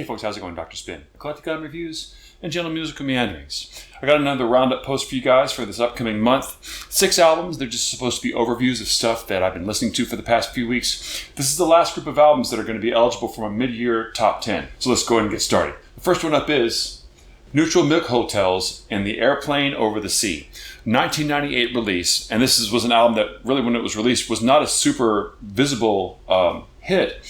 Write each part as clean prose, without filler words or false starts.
Hey folks, how's it going? Dr. Spin. Eclectic album reviews and gentle musical meanderings. I got another Roundup post for you guys for this upcoming month. 6 albums. They're just supposed to be overviews of stuff that I've been listening to for the past few weeks. This is the last group of albums that are going to be eligible for my mid-year top 10. So let's go ahead and get started. The first one up is Neutral Milk Hotels and the Airplane Over the Sea. 1998 release, and this was an album that really, when it was released, was not a super visible hit.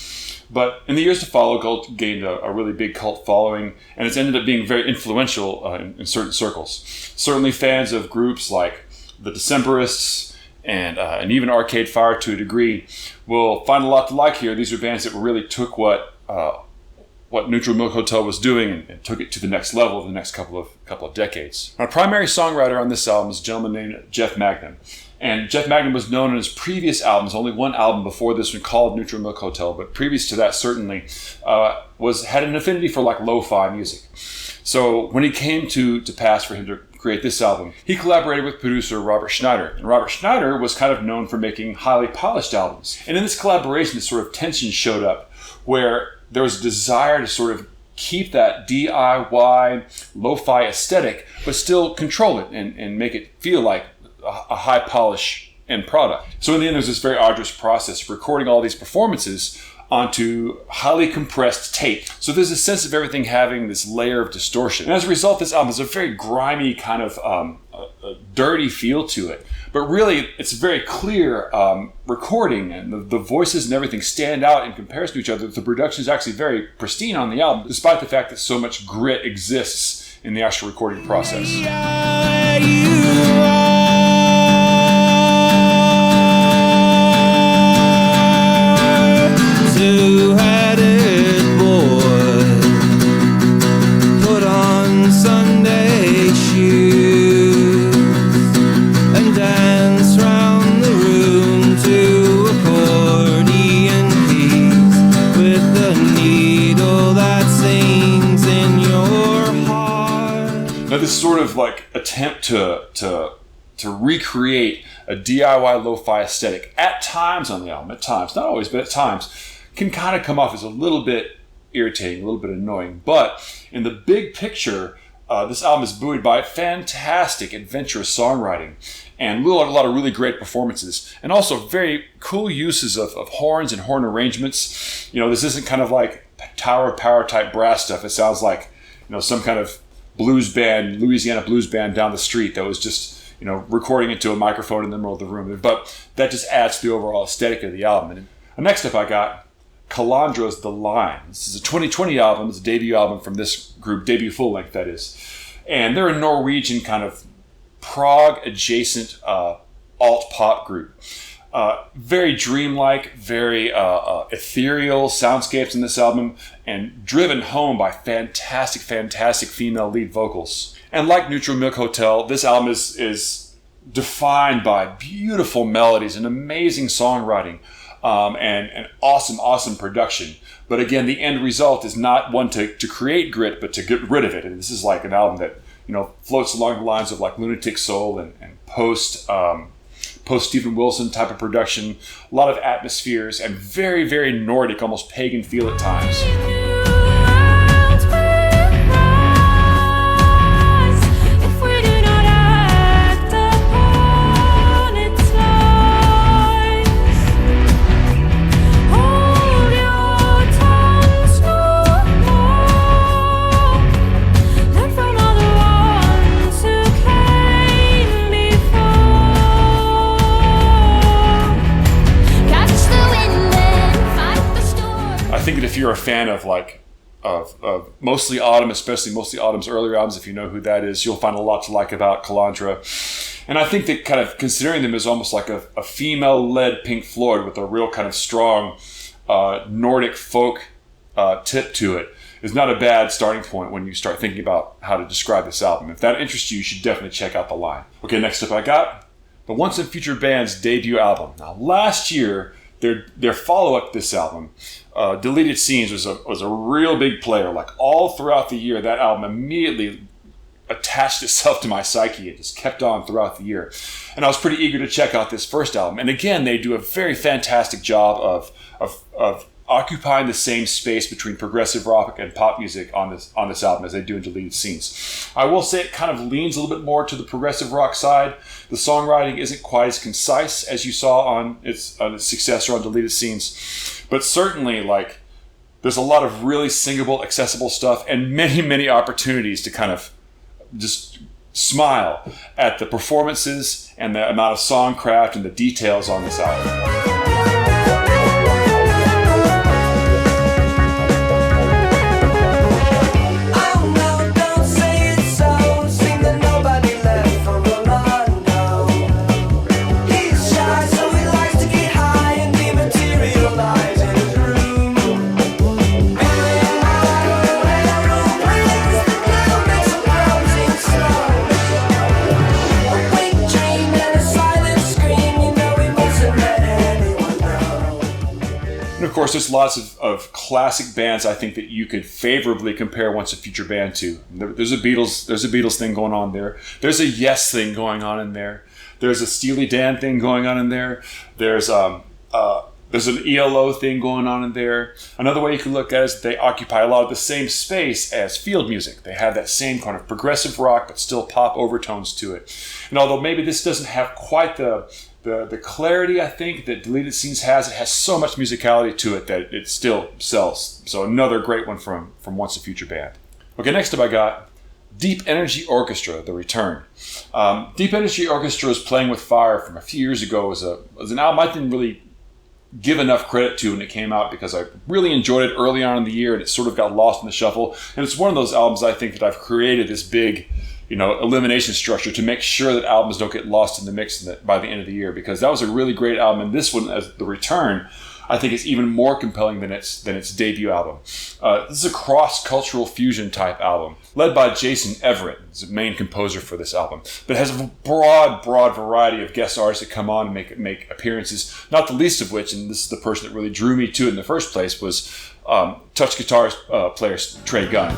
But in the years to follow, gained a really big cult following, and it's ended up being very influential in certain circles. Certainly fans of groups like the Decemberists and even Arcade Fire to a degree will find a lot to like here. These are bands that really took what Neutral Milk Hotel was doing and took it to the next level in the next couple of decades. Our primary songwriter on this album is a gentleman named Jeff Magnum. And Jeff Magnum was known in his previous albums, only one album before this one called Neutral Milk Hotel, but previous to that certainly had an affinity for like lo-fi music. So when he came to pass for him to create this album, he collaborated with producer Robert Schneider. And Robert Schneider was kind of known for making highly polished albums. And in this collaboration, this sort of tension showed up where there was a desire to sort of keep that DIY lo-fi aesthetic, but still control it and make it feel like a high polish end product. So in the end, there's this very arduous process of recording all these performances onto highly compressed tape. So there's a sense of everything having this layer of distortion. And as a result, this album has a very grimy kind of a dirty feel to it. But really, it's a very clear recording, and the voices and everything stand out in comparison to each other. The production is actually very pristine on the album, despite the fact that so much grit exists in the actual recording process. Two-headed boy, put on Sunday shoes and dance round the room to accordion keys with the needle that sings in your heart. Now this sort of like attempt to recreate a DIY lo-fi aesthetic at times on the album, at times, not always, but at times, can kind of come off as a little bit irritating, a little bit annoying. But in the big picture, this album is buoyed by fantastic, adventurous songwriting and a lot of really great performances, and also very cool uses of horns and horn arrangements. You know, this isn't kind of like Tower of Power type brass stuff. It sounds like, you know, some kind of blues band, Louisiana blues band down the street that was just, you know, recording into a microphone in the middle of the room. But that just adds to the overall aesthetic of the album. And next up I got Kalandra's The Line. This is a 2020 album. It's a debut album from this group, debut full-length, that is. And they're a Norwegian kind of prog-adjacent alt-pop group. Very dreamlike, very ethereal soundscapes in this album, and driven home by fantastic female lead vocals. And like Neutral Milk Hotel, this album is defined by beautiful melodies and amazing songwriting. And awesome production. But again, the end result is not one to create grit, but to get rid of it. And this is like an album that, you know, floats along the lines of like Lunatic Soul and post Stephen Wilson type of production. A lot of atmospheres and very Nordic, almost pagan feel at times. I think that if you're a fan of Mostly Autumn, especially Mostly Autumn's earlier albums, if you know who that is, you'll find a lot to like about Kalandra. And I think that kind of considering them as almost like a female-led Pink Floyd with a real kind of strong Nordic folk tip to it is not a bad starting point when you start thinking about how to describe this album. If that interests you, you should definitely check out The Line. Okay, next up I got the Once and Future Band's debut album. Now, last year, their follow-up to this album, Deleted Scenes, was a real big player. Like all throughout the year, that album immediately attached itself to my psyche. It just kept on throughout the year. And I was pretty eager to check out this first album. And again, they do a very fantastic job of occupying the same space between progressive rock and pop music on this album as they do in Deleted Scenes. I will say it kind of leans a little bit more to the progressive rock side. The songwriting isn't quite as concise as you saw on its successor on Deleted Scenes, but certainly like there's a lot of really singable, accessible stuff and many, many opportunities to kind of just smile at the performances and the amount of songcraft and the details on this album. Of course, there's lots of classic bands I think that you could favorably compare Once a Future Band to. There's a Beatles thing going on there. There's a Yes thing going on in there. There's a Steely Dan thing going on in there. There's an ELO thing going on in there. Another way you can look at it is that they occupy a lot of the same space as field music. They have that same kind of progressive rock, but still pop overtones to it. And although maybe this doesn't have quite the clarity, I think, that Deleted Scenes has, it has so much musicality to it that it still sells. So another great one from Once a Future Band. Okay, next up I got Deep Energy Orchestra, The Return. Deep Energy Orchestra's Playing with Fire from a few years ago was an album I didn't really give enough credit to when it came out because I really enjoyed it early on in the year and it sort of got lost in the shuffle. And it's one of those albums I think that I've created this big elimination structure to make sure that albums don't get lost in the mix by the end of the year, because that was a really great album, and this one, as The Return, I think is even more compelling than its debut album. This is a cross-cultural fusion type album, led by Jason Everett, who's the main composer for this album, but it has a broad variety of guest artists that come on and make appearances, not the least of which, and this is the person that really drew me to it in the first place, was touch guitar player Trey Gunn.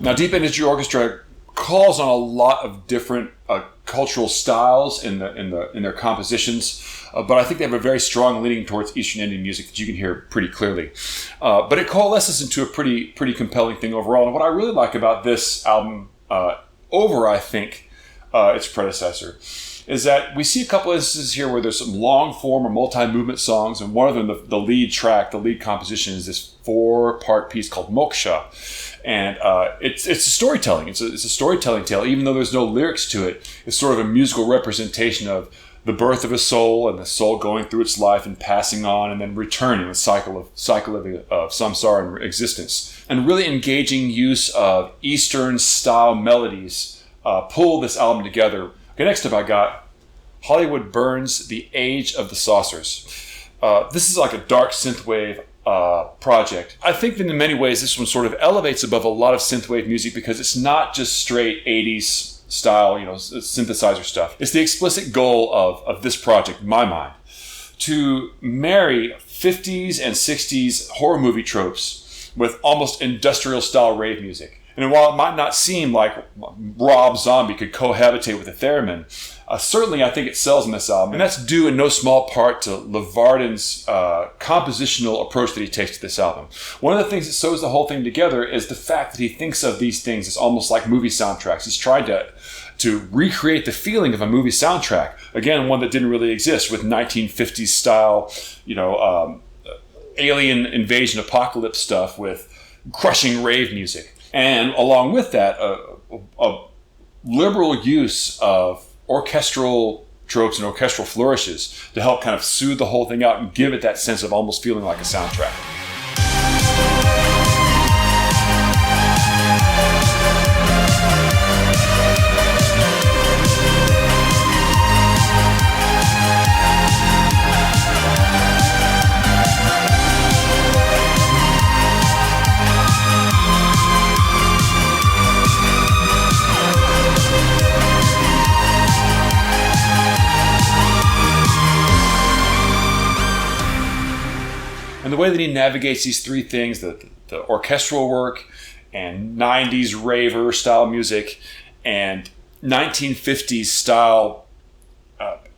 Now, Deep Energy Orchestra calls on a lot of different cultural styles in their compositions, but I think they have a very strong leaning towards Eastern Indian music that you can hear pretty clearly. But it coalesces into a pretty compelling thing overall. And what I really like about this album over, I think, its predecessor, is that we see a couple instances here where there's some long-form or multi-movement songs, and one of them, the lead track, the lead composition, is this 4-part piece called Moksha. And it's a storytelling. It's a storytelling tale. Even though there's no lyrics to it, it's sort of a musical representation of the birth of a soul and the soul going through its life and passing on and then returning, a cycle of samsara and existence. And really engaging use of Eastern-style melodies pull this album together. Okay, next up I got Hollywood Burns, The Age of the Saucers. This is like a dark synthwave project. I think that in many ways this one sort of elevates above a lot of synthwave music because it's not just straight 80s style, synthesizer stuff. It's the explicit goal of this project, in my mind, to marry 50s and 60s horror movie tropes with almost industrial style rave music. And while it might not seem like Rob Zombie could cohabitate with a theremin, certainly I think it sells in this album. And that's due in no small part to LeVarden's compositional approach that he takes to this album. One of the things that sews the whole thing together is the fact that he thinks of these things as almost like movie soundtracks. He's tried to recreate the feeling of a movie soundtrack. Again, one that didn't really exist, with 1950s style, alien invasion apocalypse stuff with crushing rave music. And along with that, a liberal use of orchestral tropes and orchestral flourishes to help kind of soothe the whole thing out and give it that sense of almost feeling like a soundtrack. And the way that he navigates these three things, the orchestral work and 90s raver style music and 1950s style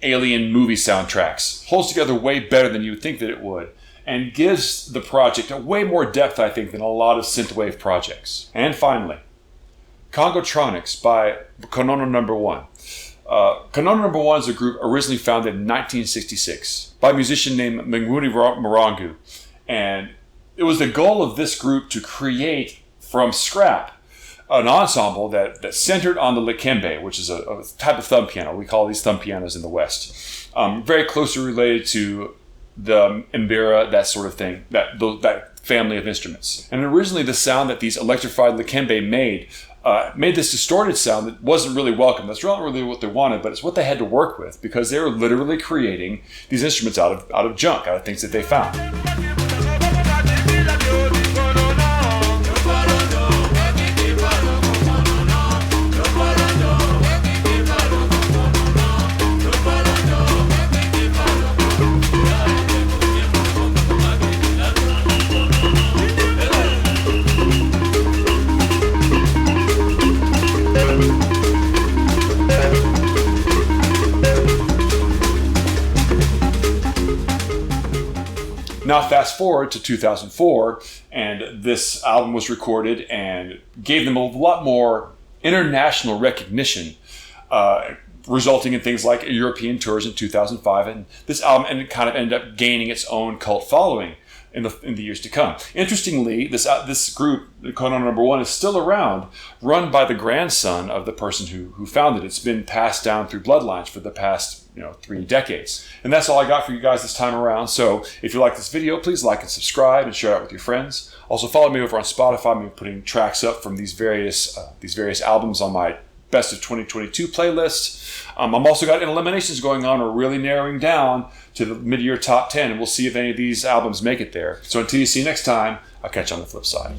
alien movie soundtracks, holds together way better than you would think that it would, and gives the project a way more depth, I think, than a lot of synthwave projects. And finally, Congotronics by Konono No. 1. Konono No. 1 is a group originally founded in 1966 by a musician named Mengwuni Morangu. And it was the goal of this group to create from scrap an ensemble that centered on the likembe, which is a type of thumb piano. We call these thumb pianos in the West. Very closely related to the mbira, that sort of thing, that family of instruments. And originally the sound that these electrified likembe made this distorted sound that wasn't really welcome. That's not really what they wanted, but it's what they had to work with, because they were literally creating these instruments out of junk, out of things that they found. Now fast forward to 2004, and this album was recorded and gave them a lot more international recognition, resulting in things like European tours in 2005, and this album kind of ended up gaining its own cult following in the years to come. Interestingly, this group, Konono No. 1, is still around, run by the grandson of the person who founded it. It's been passed down through bloodlines for the past 3 decades. And that's all I got for you guys this time around. So if you like this video, please like and subscribe and share it with your friends. Also follow me over on Spotify. I'm putting tracks up from these various albums on my Best of 2022 playlist. I'm also got eliminations going on. We're really narrowing down to the mid-year top 10, and we'll see if any of these albums make it there. So until you see you next time, I'll catch you on the flip side.